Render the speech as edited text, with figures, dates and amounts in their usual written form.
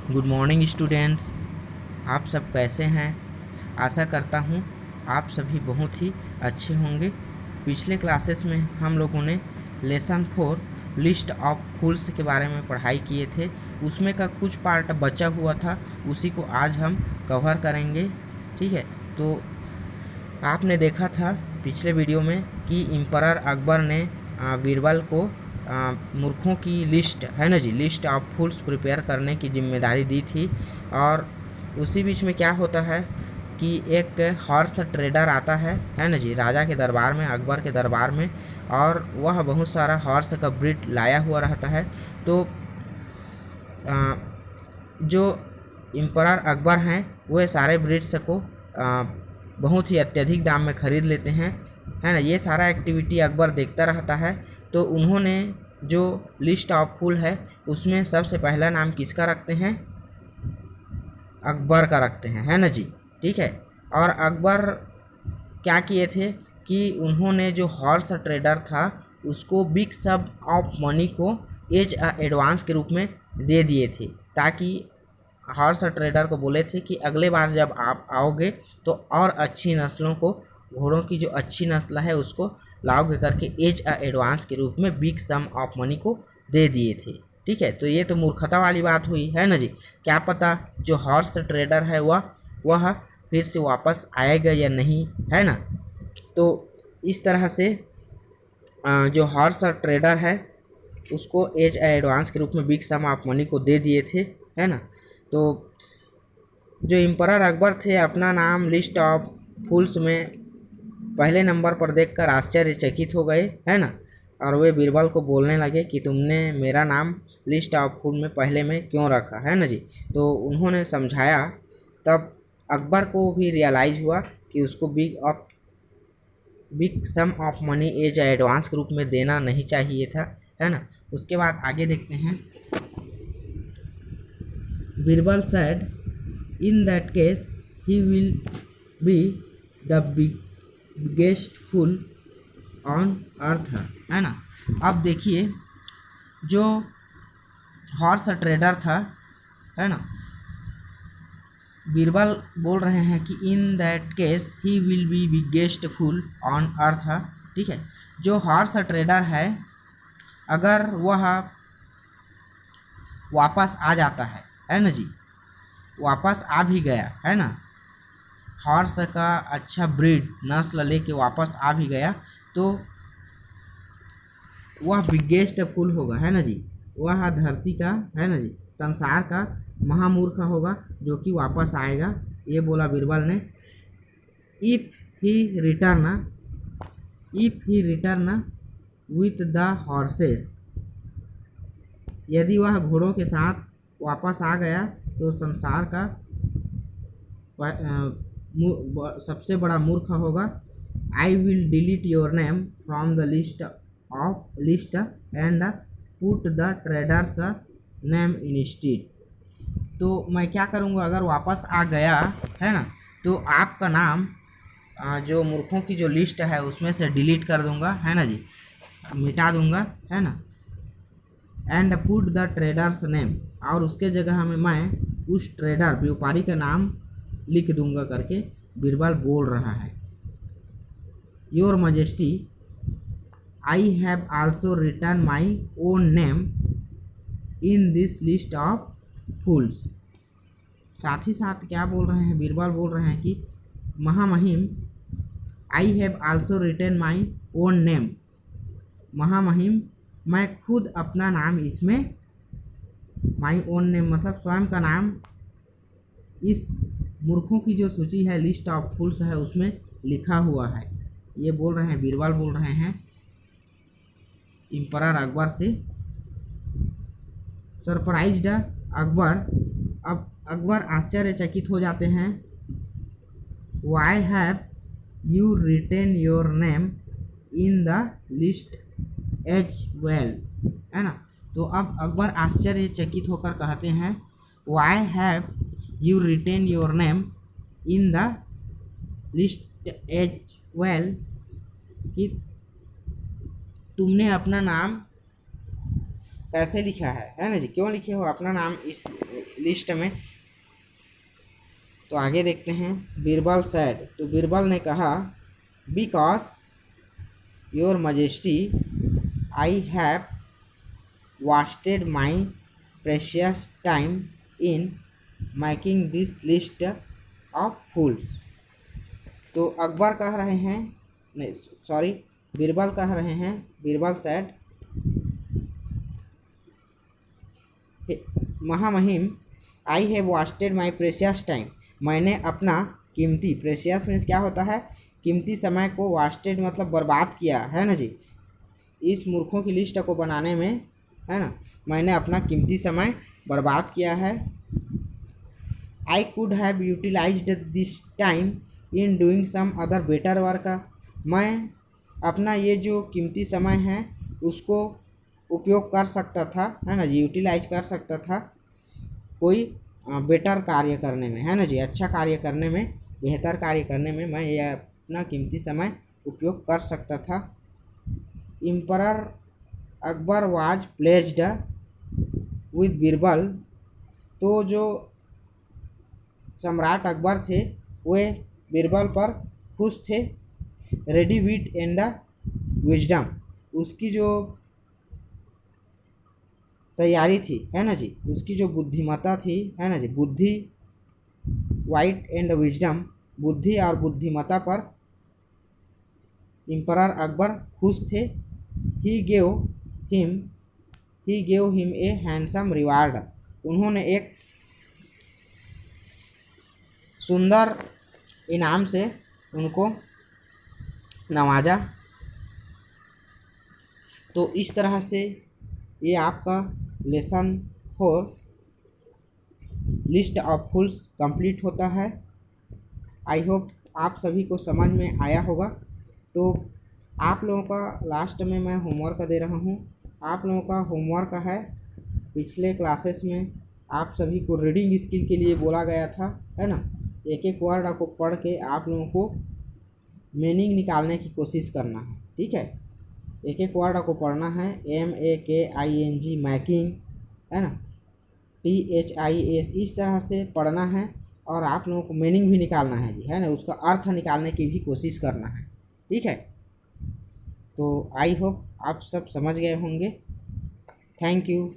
Good morning students. आप सब कैसे हैं? आशा करता हूँ आप सभी बहुत ही अच्छे होंगे। पिछले क्लासेस में हम लोगों ने लेसन 4 लिस्ट ऑफ फूल्स के बारे में पढ़ाई किए थे। उसमें का कुछ पार्ट बचा हुआ था, उसी को आज हम कवर करेंगे। ठीक है, तो आपने देखा था पिछले वीडियो में कि इम्परर अकबर ने बीरबल को मूर्खों की लिस्ट है ना जी, लिस्ट ऑफ फूल्स प्रिपेयर करने की जिम्मेदारी दी थी। और उसी बीच में क्या होता है कि एक हॉर्स ट्रेडर आता है ना जी, राजा के दरबार में, अकबर के दरबार में, और वह बहुत सारा हॉर्स का ब्रीड लाया हुआ रहता है। तो जो इम्परर अकबर हैं वह सारे ब्रीड्स को बहुत ही अत्यधिक दाम में ख़रीद लेते हैं, है ना। ये सारा एक्टिविटी अकबर देखता रहता है। तो उन्होंने जो लिस्ट ऑफ फूल है उसमें सबसे पहला नाम किसका रखते हैं? अकबर का रखते हैं, है ना जी। ठीक है, और अकबर क्या किए थे कि उन्होंने जो हॉर्स ट्रेडर था उसको बिग सम ऑफ मनी को एज एडवांस के रूप में दे दिए थे, ताकि हॉर्स ट्रेडर को बोले थे कि अगले बार जब आप आओगे तो और अच्छी नस्लों को, घोड़ों की जो अच्छी नस्ल है उसको लाओगे करके एज एडवांस के रूप में बिग सम ऑफ मनी को दे दिए थे। ठीक है, तो ये तो मूर्खता वाली बात हुई, है ना जी। क्या पता जो हॉर्स ट्रेडर है वह फिर से वापस आएगा या नहीं, है ना। तो इस तरह से जो हॉर्स ट्रेडर है उसको एज एडवांस के रूप में बिग सम ऑफ मनी को दे दिए थे, है ना। तो जो इम्परर अकबर थे अपना नाम लिस्ट ऑफ फूल्स में पहले नंबर पर देखकर आश्चर्यचकित हो गए, है ना। और वे बीरबल को बोलने लगे कि तुमने मेरा नाम लिस्ट ऑफ फूल में पहले में क्यों रखा, है ना जी। तो उन्होंने समझाया, तब अकबर को भी रियलाइज़ हुआ कि उसको big sum of money as advance के रूप में देना नहीं चाहिए था, है ना। उसके बाद आगे देखते हैं। Birbal said, in that case he will be the biggest fool on earth, है ना। अब देखिए जो हॉर्स ट्रेडर था, है ना, बीरबल बोल रहे हैं कि in that case he will be biggest fool on earth. ठीक है, जो हॉर्स ट्रेडर है अगर वह वापस आ जाता है ना जी, वापस आ भी गया, है ना, हॉर्स का अच्छा ब्रीड नस्ल लेके वापस आ भी गया, तो वह बिगेस्ट फूल होगा, है ना जी। वह धरती का, है ना जी, संसार का महामूर्ख होगा जो कि वापस आएगा, ये बोला बीरबल ने। If he return with the horses, यदि वह घोड़ों के साथ वापस आ गया तो संसार का सबसे बड़ा मूर्ख होगा। I will delete your name from the list and put the traders name instead. तो मैं क्या करूँगा, अगर वापस आ गया, है ना, तो आपका नाम जो मूर्खों की जो लिस्ट है उसमें से डिलीट कर दूंगा, है ना जी, मिटा दूंगा, है ना। And put the traders name, और उसके जगह में मैं उस ट्रेडर व्यापारी का नाम लिख दूंगा करके बीरबल बोल रहा है। Your majesty, I have also written my own name in this list of fools. साथ ही साथ क्या बोल रहे हैं, बीरबल बोल रहे हैं कि महामहिम, आई have also written my own name, महामहिम मैं खुद अपना नाम इसमें, माई ओन नेम मतलब स्वयं का नाम, इस मूर्खों की जो सूची है लिस्ट ऑफ फूल्स है उसमें लिखा हुआ है। ये बोल रहे हैं, बीरबल बोल रहे हैं इम्परर अकबर से। सरप्राइज्ड अकबर, अब अकबर आश्चर्यचकित हो जाते हैं। Why have you written your name in the list as well, है ना। तो अब अकबर आश्चर्यचकित होकर कहते हैं, why have you written your name in the list as well, कि तुमने अपना नाम कैसे लिखा है ना जी, क्यों लिखे हो अपना नाम इस लिस्ट में। तो आगे देखते हैं। बीरबल सेड, तो बीरबल ने कहा, because your majesty I have wasted my precious time in making this list of fools। तो अकबर कह रहे हैं, नहीं सॉरी, बीरबल कह रहे हैं, बीरबल सेड, महामहिम, I have wasted my precious time, मैंने अपना कीमती, प्रेशियस मीन्स क्या होता है, कीमती समय को wasted मतलब बर्बाद किया है ना जी, इस मूर्खों की लिस्ट को बनाने में, है ना, मैंने अपना कीमती समय बर्बाद किया है। I could have utilised this time in doing some other better work, मैं अपना ये जो कीमती समय है उसको उपयोग कर सकता था, है ना जी, यूटिलाइज कर सकता था कोई बेटर कार्य करने में, है ना जी, अच्छा कार्य करने में, बेहतर कार्य करने में मैं ये अपना कीमती समय उपयोग कर सकता था। Emperor Akbar was pledged with Birbal, तो जो सम्राट अकबर थे वे बीरबल पर खुश थे। रेडी विट एंड विजडम, उसकी जो तैयारी थी, है ना जी, उसकी जो बुद्धिमत्ता थी, है ना जी, बुद्धि, वाइट एंड विजडम, बुद्धि और बुद्धिमत्ता पर एम्परर अकबर खुश थे। He gave him a handsome reward, उन्होंने एक सुंदर इनाम से उनको नवाजा। तो इस तरह से ये आपका lesson 4 list of fools complete होता है। आई होप आप सभी को समझ में आया होगा। तो आप लोगों का लास्ट में मैं होमवर्क दे रहा हूँ। आप लोगों का होमवर्क है, पिछले क्लासेस में आप सभी को रीडिंग स्किल के लिए बोला गया था, है ना, एक एक वर्ड को पढ़ के आप लोगों को मीनिंग निकालने की कोशिश करना है, ठीक है, एक एक वर्ड को पढ़ना है, MAKING मैकिंग, है ना, THIS, इस तरह से पढ़ना है और आप लोगों को मीनिंग भी निकालना है जी, है ना, उसका अर्थ निकालने की भी कोशिश करना है, ठीक है। तो आई होप आप सब समझ गए होंगे। Thank you.